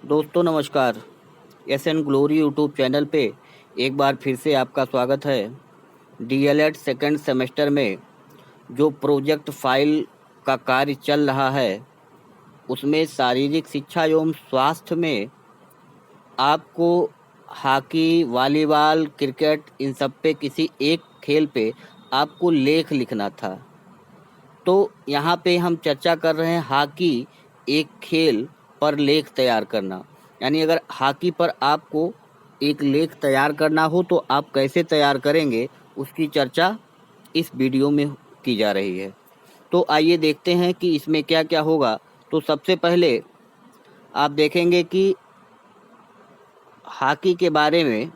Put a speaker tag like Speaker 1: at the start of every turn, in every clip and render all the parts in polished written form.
Speaker 1: दोस्तों नमस्कार। S N Glory YouTube channel पे एक बार फिर से आपका स्वागत है। डीएलएड सेकंड सेमेस्टर में जो प्रोजेक्ट फाइल का कार्य चल रहा है उसमें शारीरिक शिक्षा एवं स्वास्थ्य में आपको हॉकी, वॉलीबॉल, क्रिकेट इन सब पे किसी एक खेल पे आपको लेख लिखना था। तो यहाँ पे हम चर्चा कर रहे हैं हॉकी एक खेल पर लेख तैयार करना। यानी अगर हॉकी पर आपको एक लेख तैयार करना हो तो आप कैसे तैयार करेंगे, उसकी चर्चा इस वीडियो में की जा रही है। तो आइए देखते हैं कि इसमें क्या क्या होगा। तो सबसे पहले आप देखेंगे कि हॉकी के बारे में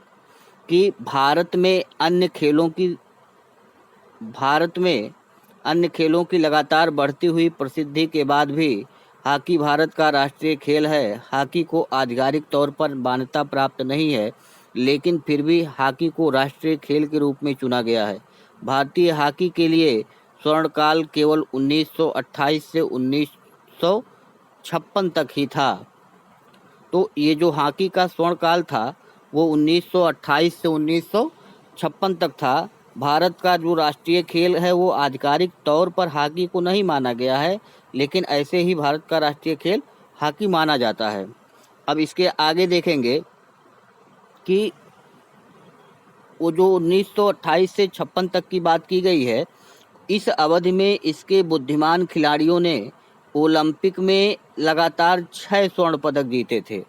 Speaker 1: कि भारत में अन्य खेलों की लगातार बढ़ती हुई प्रसिद्धि के बाद भी हॉकी भारत का राष्ट्रीय खेल है। हॉकी को आधिकारिक तौर पर मान्यता प्राप्त नहीं है, लेकिन फिर भी हॉकी को राष्ट्रीय खेल के रूप में चुना गया है। भारतीय हॉकी के लिए स्वर्णकाल केवल 1928 से 1956 तक ही था। तो ये जो हॉकी का स्वर्णकाल था वो 1928 से 1956 तक था। भारत का जो राष्ट्रीय खेल है वो आधिकारिक तौर पर हॉकी को नहीं माना गया है, लेकिन ऐसे ही भारत का राष्ट्रीय खेल हॉकी माना जाता है। अब इसके आगे देखेंगे कि वो जो 1928 से 56 तक की बात की गई है, इस अवधि में इसके बुद्धिमान खिलाड़ियों ने ओलंपिक में लगातार 6 स्वर्ण पदक जीते थे।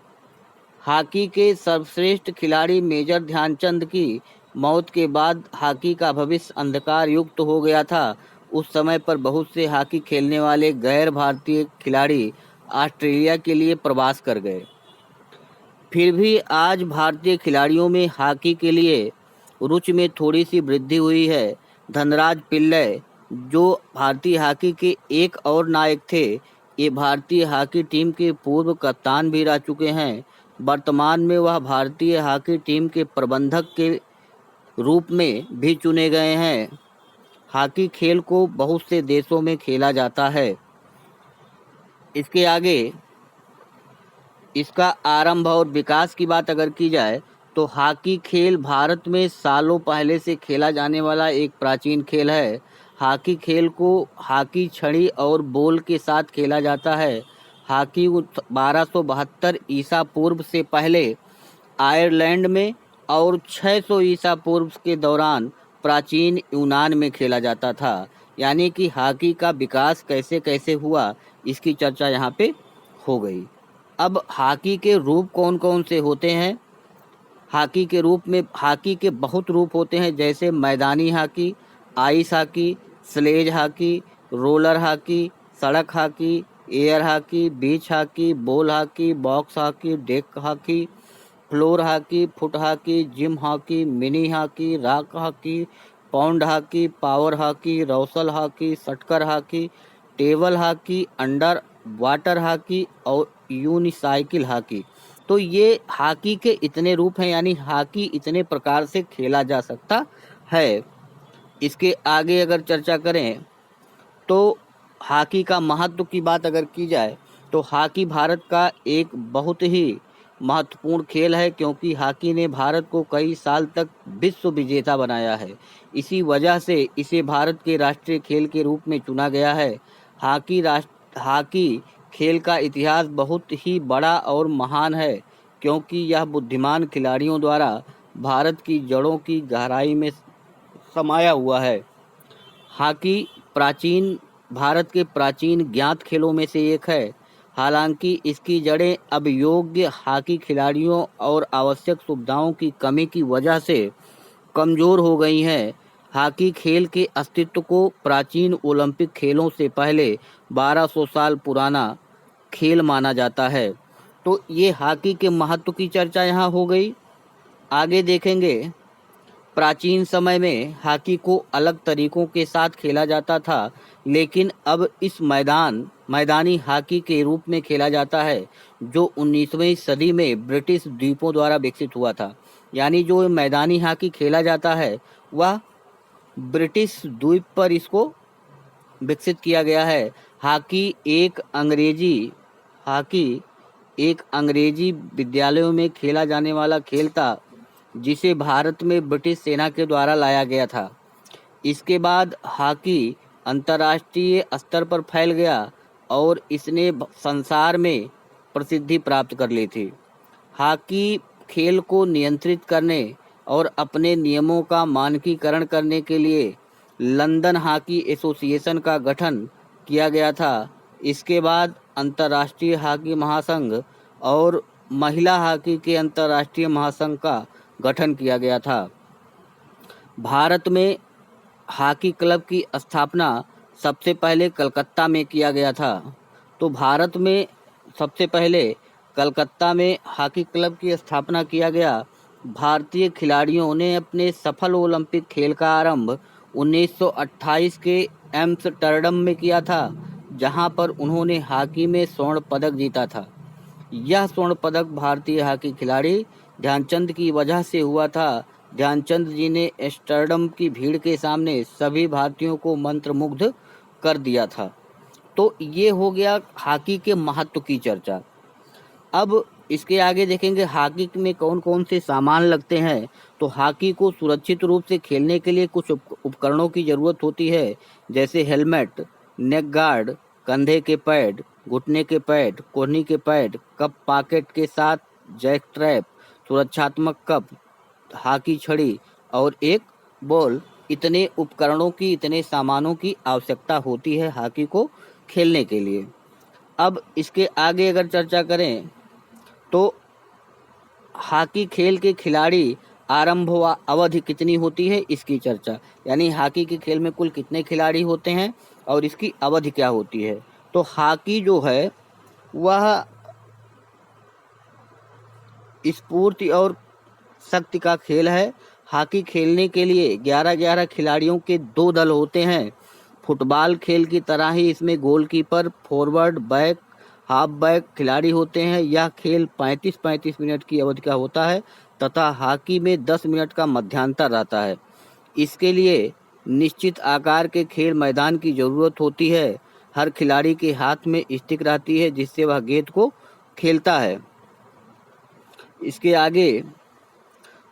Speaker 1: हॉकी के सर्वश्रेष्ठ खिलाड़ी मेजर ध्यानचंद की मौत के बाद हॉकी का भविष्य अंधकार युक्त हो गया था। उस समय पर बहुत से हॉकी खेलने वाले गैर भारतीय खिलाड़ी ऑस्ट्रेलिया के लिए प्रवास कर गए। फिर भी आज भारतीय खिलाड़ियों में हॉकी के लिए रुचि में थोड़ी सी वृद्धि हुई है। धनराज पिल्लै, जो भारतीय हॉकी के एक और नायक थे, ये भारतीय हॉकी टीम के पूर्व कप्तान भी रह चुके हैं। वर्तमान में वह भारतीय हॉकी टीम के प्रबंधक के रूप में भी चुने गए हैं। हॉकी खेल को बहुत से देशों में खेला जाता है। इसके आगे इसका आरंभ और विकास की बात अगर की जाए तो हॉकी खेल भारत में सालों पहले से खेला जाने वाला एक प्राचीन खेल है। हॉकी खेल को हॉकी छड़ी और बॉल के साथ खेला जाता है। हॉकी 1272 ईसा पूर्व से पहले आयरलैंड में और 600 ईसा पूर्व के दौरान प्राचीन यूनान में खेला जाता था। यानी कि हॉकी का विकास कैसे कैसे हुआ, इसकी चर्चा यहाँ पे हो गई। अब हॉकी के रूप कौन कौन से होते हैं? हॉकी के बहुत रूप होते हैं, जैसे मैदानी hockey, ice hockey, sledge hockey, roller hockey, सड़क hockey, air hockey, beach hockey, ball hockey, box hockey, deck hockey, floor hockey, foot hockey, gym hockey, mini hockey, rock hockey, pound hockey, power hockey, रौसल hockey, शटकर hockey, table hockey, underwater hockey और unicycle hockey. तो ये hockey के इतने रूप हैं, यानी हॉकी इतने प्रकार से खेला जा सकता है। इसके आगे अगर चर्चा करें तो हॉकी का महत्व की बात अगर की जाए तो हॉकी भारत का एक बहुत ही महत्वपूर्ण खेल है, क्योंकि हॉकी ने भारत को कई साल तक विश्व विजेता बनाया है। इसी वजह से इसे भारत के राष्ट्रीय खेल के रूप में चुना गया है। हॉकी खेल का इतिहास बहुत ही बड़ा और महान है, क्योंकि यह बुद्धिमान खिलाड़ियों द्वारा भारत की जड़ों की गहराई में समाया हुआ है। हॉकी प्राचीन भारत के प्राचीन ज्ञात खेलों में से एक है। हालांकि इसकी जड़ें अब योग्य हॉकी खिलाड़ियों और आवश्यक सुविधाओं की कमी की वजह से कमज़ोर हो गई हैं। हॉकी खेल के अस्तित्व को प्राचीन ओलंपिक खेलों से पहले 1200 साल पुराना खेल माना जाता है। तो ये हॉकी के महत्व की चर्चा यहाँ हो गई। आगे देखेंगे, प्राचीन समय में हॉकी को अलग तरीकों के साथ खेला जाता था, लेकिन अब इस मैदानी हॉकी के रूप में खेला जाता है, जो 19वीं सदी में ब्रिटिश द्वीपों द्वारा विकसित हुआ था। यानी जो मैदानी हॉकी खेला जाता है वह ब्रिटिश द्वीप पर इसको विकसित किया गया है। हॉकी एक अंग्रेजी हॉकी एक अंग्रेजी विद्यालयों में खेला जाने वाला खेल था जिसे भारत में ब्रिटिश सेना के द्वारा लाया गया था। इसके बाद हॉकी अंतर्राष्ट्रीय स्तर पर फैल गया और इसने संसार में प्रसिद्धि प्राप्त कर ली थी। हॉकी खेल को नियंत्रित करने और अपने नियमों का मानकीकरण करने के लिए लंदन हॉकी एसोसिएशन का गठन किया गया था। इसके बाद अंतर्राष्ट्रीय हॉकी महासंघ और महिला हॉकी के अंतर्राष्ट्रीय महासंघ का गठन किया गया था। भारत में हॉकी क्लब की स्थापना सबसे पहले कलकत्ता में किया गया था। तो भारत में सबसे पहले कलकत्ता में हॉकी क्लब की स्थापना किया गया। भारतीय खिलाड़ियों ने अपने सफल ओलंपिक खेल का आरंभ 1928 के एम्स्टर्डम में किया था, जहां पर उन्होंने हॉकी में स्वर्ण पदक जीता था। यह स्वर्ण पदक भारतीय हॉकी खिलाड़ी ध्यानचंद की वजह से हुआ था। ध्यानचंद जी ने एम्स्टर्डम की भीड़ के सामने सभी भारतीयों को मंत्रमुग्ध कर दिया था। तो ये हो गया हॉकी के महत्व की चर्चा। अब इसके आगे देखेंगे हॉकी में कौन कौन से सामान लगते हैं। तो हॉकी को सुरक्षित रूप से खेलने के लिए कुछ उपकरणों की ज़रूरत होती है, जैसे हेलमेट, नेक गार्ड, कंधे के पैड, घुटने के पैड, कोहनी के पैड, कप पॉकेट के साथ जैक ट्रैप, सुरक्षात्मक कप, हॉकी छड़ी और एक बॉल। इतने उपकरणों की, इतने सामानों की आवश्यकता होती है हॉकी को खेलने के लिए। अब इसके आगे अगर चर्चा करें तो हॉकी खेल के खिलाड़ी आरंभ अवधि कितनी होती है, इसकी चर्चा। यानी हॉकी के खेल में कुल कितने खिलाड़ी होते हैं और इसकी अवधि क्या होती है। तो हॉकी जो है वह स्फूर्ति और शक्ति का खेल है। हॉकी खेलने के लिए 11-11 खिलाड़ियों के 2 दल होते हैं। फुटबॉल खेल की तरह ही इसमें goalkeeper, forward, back, half back खिलाड़ी होते हैं। यह खेल 35-35 मिनट की अवधि का होता है तथा हॉकी में 10 मिनट का मध्यांतर रहता है। इसके लिए निश्चित आकार के खेल मैदान की ज़रूरत होती है। हर खिलाड़ी के हाथ में स्टिक रहती है जिससे वह गेंद को खेलता है। इसके आगे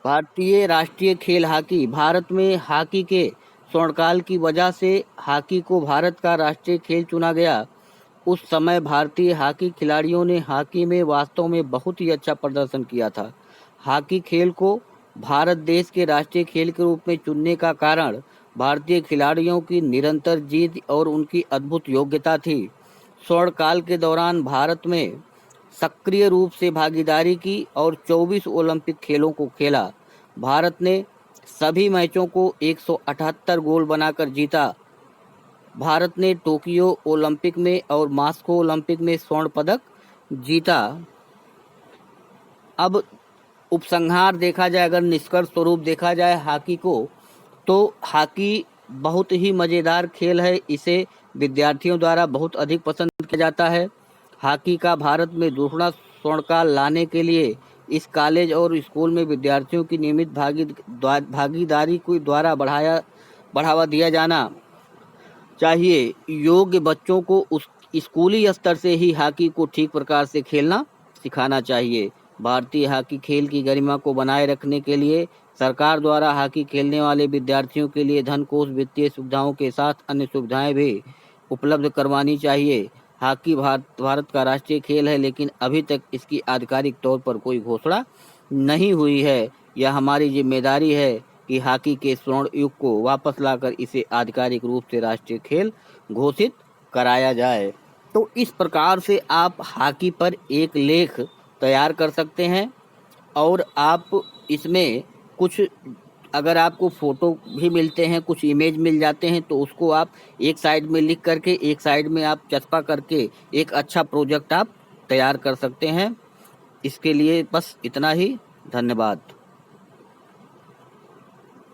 Speaker 1: भारतीय राष्ट्रीय खेल हॉकी। भारत में हॉकी के स्वर्णकाल की वजह से हॉकी को भारत का राष्ट्रीय खेल चुना गया। उस समय भारतीय हॉकी खिलाड़ियों ने हॉकी में वास्तव में बहुत ही अच्छा प्रदर्शन किया था। हॉकी खेल को भारत देश के राष्ट्रीय खेल के रूप में चुनने का कारण भारतीय खिलाड़ियों की निरंतर जीत और उनकी अद्भुत योग्यता थी। स्वर्णकाल के दौरान भारत में सक्रिय रूप से भागीदारी की और 24 ओलंपिक खेलों को खेला। भारत ने सभी मैचों को 178 गोल बनाकर जीता। भारत ने टोक्यो ओलंपिक में और मॉस्को ओलंपिक में स्वर्ण पदक जीता। अब उपसंहार देखा जाए, अगर निष्कर्ष स्वरूप देखा जाए हॉकी को, तो हॉकी बहुत ही मज़ेदार खेल है। इसे विद्यार्थियों द्वारा बहुत अधिक पसंद किया जाता है। हॉकी का भारत में दूसरा स्वर्णकाल लाने के लिए इस कॉलेज और स्कूल में विद्यार्थियों की नियमित भागीदारी को द्वारा बढ़ावा दिया जाना चाहिए। योग्य बच्चों को उस स्कूली स्तर से ही हॉकी को ठीक प्रकार से खेलना सिखाना चाहिए। भारतीय हॉकी खेल की गरिमा को बनाए रखने के लिए सरकार द्वारा हॉकी खेलने वाले विद्यार्थियों के लिए धन कोष, वित्तीय सुविधाओं के साथ अन्य सुविधाएं भी उपलब्ध करवानी चाहिए। हॉकी भारत का राष्ट्रीय खेल है, लेकिन अभी तक इसकी आधिकारिक तौर पर कोई घोषणा नहीं हुई है। यह हमारी जिम्मेदारी है कि हॉकी के स्वर्ण युग को वापस लाकर इसे आधिकारिक रूप से राष्ट्रीय खेल घोषित कराया जाए। तो इस प्रकार से आप हॉकी पर एक लेख तैयार कर सकते हैं और आप इसमें कुछ, अगर आपको फ़ोटो भी मिलते हैं, कुछ इमेज मिल जाते हैं, तो उसको आप एक साइड में लिख करके एक साइड में आप चस्पा करके एक अच्छा प्रोजेक्ट आप तैयार कर सकते हैं। इसके लिए बस इतना ही। धन्यवाद।